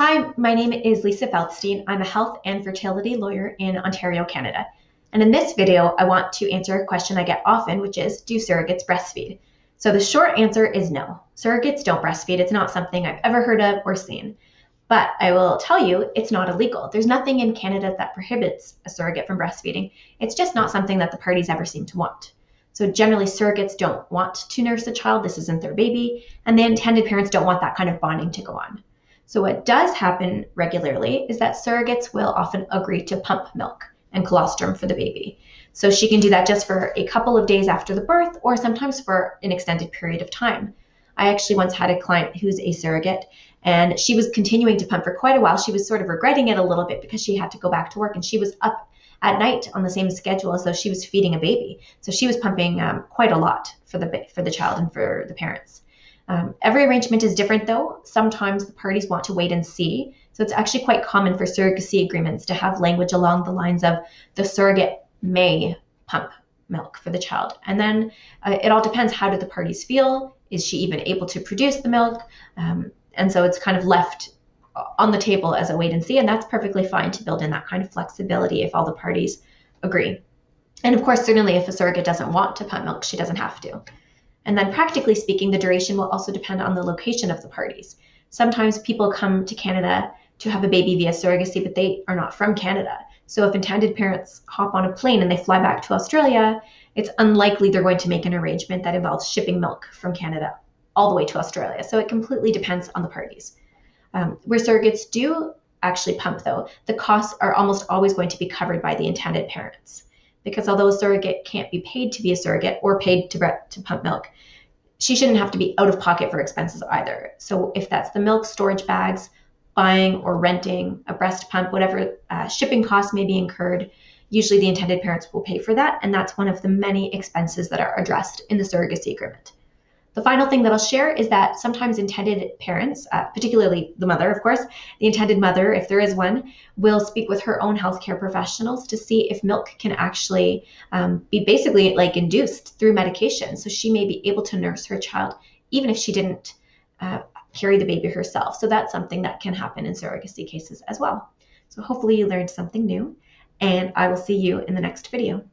Hi, my name is Lisa Feldstein. I'm a health and fertility lawyer in Ontario, Canada. And in this video, I want to answer a question I get often, which is, do surrogates breastfeed? So the short answer is no. Surrogates don't breastfeed. It's not something I've ever heard of or seen. But I will tell you, it's not illegal. There's nothing in Canada that prohibits a surrogate from breastfeeding. It's just not something that the parties ever seem to want. So generally, surrogates don't want to nurse a child. This isn't their baby. And the intended parents don't want that kind of bonding to go on. So what does happen regularly is that surrogates will often agree to pump milk and colostrum for the baby. So she can do that just for a couple of days after the birth or sometimes for an extended period of time. I actually once had a client who's a surrogate, and she was continuing to pump for quite a while. She was sort of regretting it a little bit because she had to go back to work, and she was up at night on the same schedule as though she was feeding a baby. So she was pumping quite a lot for the child and for the parents. Every arrangement is different though. Sometimes the parties want to wait and see. So it's actually quite common for surrogacy agreements to have language along the lines of the surrogate may pump milk for the child. And then it all depends, how do the parties feel? Is she even able to produce the milk? And so it's kind of left on the table as a wait and see, and that's perfectly fine to build in that kind of flexibility if all the parties agree. And of course, certainly if a surrogate doesn't want to pump milk, she doesn't have to. And then practically speaking, the duration will also depend on the location of the parties. Sometimes people come to Canada to have a baby via surrogacy, but they are not from Canada. So if intended parents hop on a plane and they fly back to Australia, it's unlikely they're going to make an arrangement that involves shipping milk from Canada all the way to Australia. So it completely depends on the parties. Where surrogates do actually pump though, the costs are almost always going to be covered by the intended parents. Because although a surrogate can't be paid to be a surrogate or paid to pump milk, she shouldn't have to be out of pocket for expenses either. So if that's the milk storage bags, buying or renting a breast pump, whatever shipping costs may be incurred, usually the intended parents will pay for that. And that's one of the many expenses that are addressed in the surrogacy agreement. The final thing that I'll share is that sometimes intended parents, particularly the mother, of course, the intended mother, if there is one, will speak with her own healthcare professionals to see if milk can actually be basically like induced through medication. So she may be able to nurse her child even if she didn't carry the baby herself. So that's something that can happen in surrogacy cases as well. So hopefully you learned something new, and I will see you in the next video.